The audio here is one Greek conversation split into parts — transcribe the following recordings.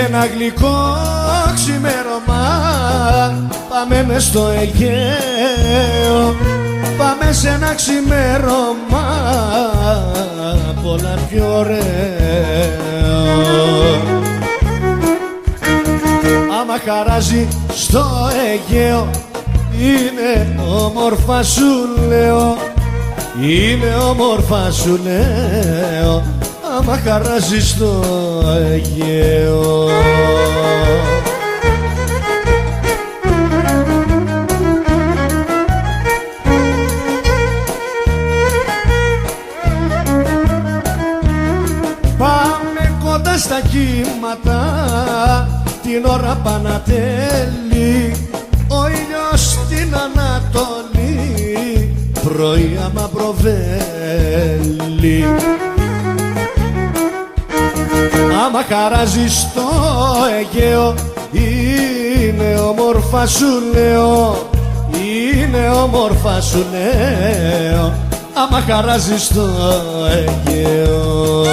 Ένα γλυκό ξημέρωμα πάμε μες στο Αιγαίο, πάμε σε ένα ξημέρωμα πολλά πιο ωραίο. Άμα χαράζει στο Αιγαίο είναι όμορφα σου λέω, είναι όμορφα σου λέω, άμα χαράζει στο Αιγαίο. Πάμε κοντά στα κύματα την ώρα Πανατέλη, ο ήλιος στην Ανατολή πρωί άμα προβέλει. Άμα χαράζει στο Αιγαίο είναι όμορφα σου λέω, είναι όμορφα σου λέω, άμα χαράζει στο Αιγαίο.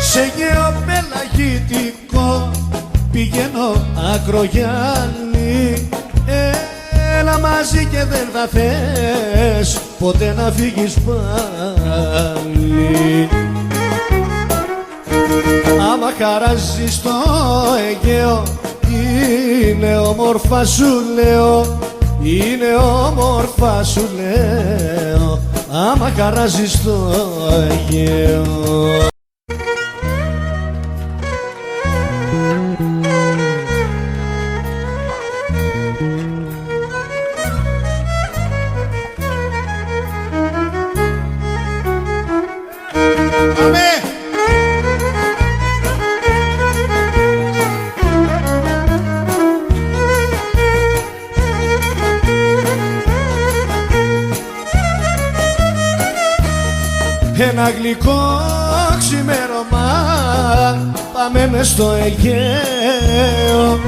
Σε Αιγαίο πελαγητικό πηγαίνω Ακρογιάννη, έλα μαζί και δεν θα θες ποτέ να φύγεις πάλι. Άμα χαράζει στο Αιγαίο είναι όμορφα σου λέω, είναι όμορφα σου λέω, άμα χαράζει στο Αιγαίο. Ένα γλυκό ξημέρωμα πάμε μες στο Αιγαίο,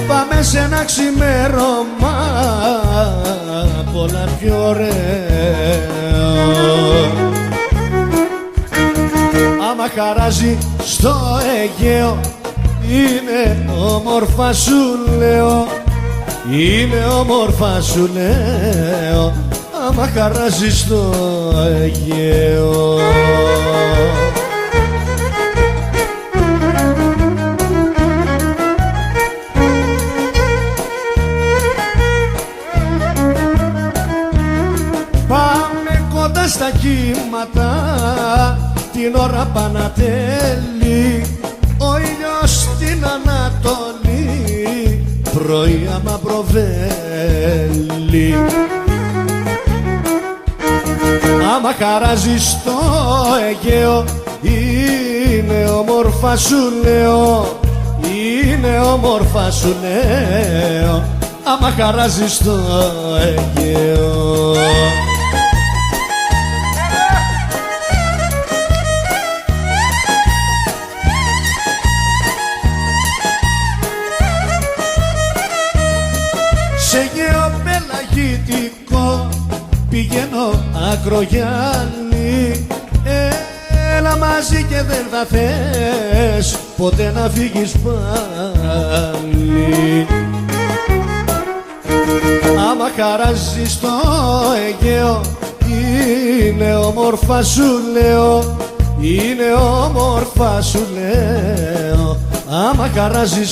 πάμε σε ένα ξημέρωμα πολλά πιο ωραίο. Άμα χαράζει στο Αιγαίο είναι όμορφα σου λέω, είναι όμορφα σου λέω, άμα χαράζει στο Αιγαίο. Πάμε κοντά στα κύματα την ώρα Πανατέλη, ο ήλιος στην Ανατολή πρωί άμα προβέλει. Άμα χαράζει στο Αιγαίο είναι όμορφα σου λέω, είναι όμορφα σου λέω, άμα χαράζει στο Αιγαίο. Σε Αιγαίο πελαγητικό πηγαίνω Ακρογιάννη, έλα μαζί και δεν θα θες ποτέ να φύγεις πάλι. Άμα χαράζει στο Αιγαίο είναι όμορφα σου λέω, είναι όμορφα σου λέω, άμα χαράζει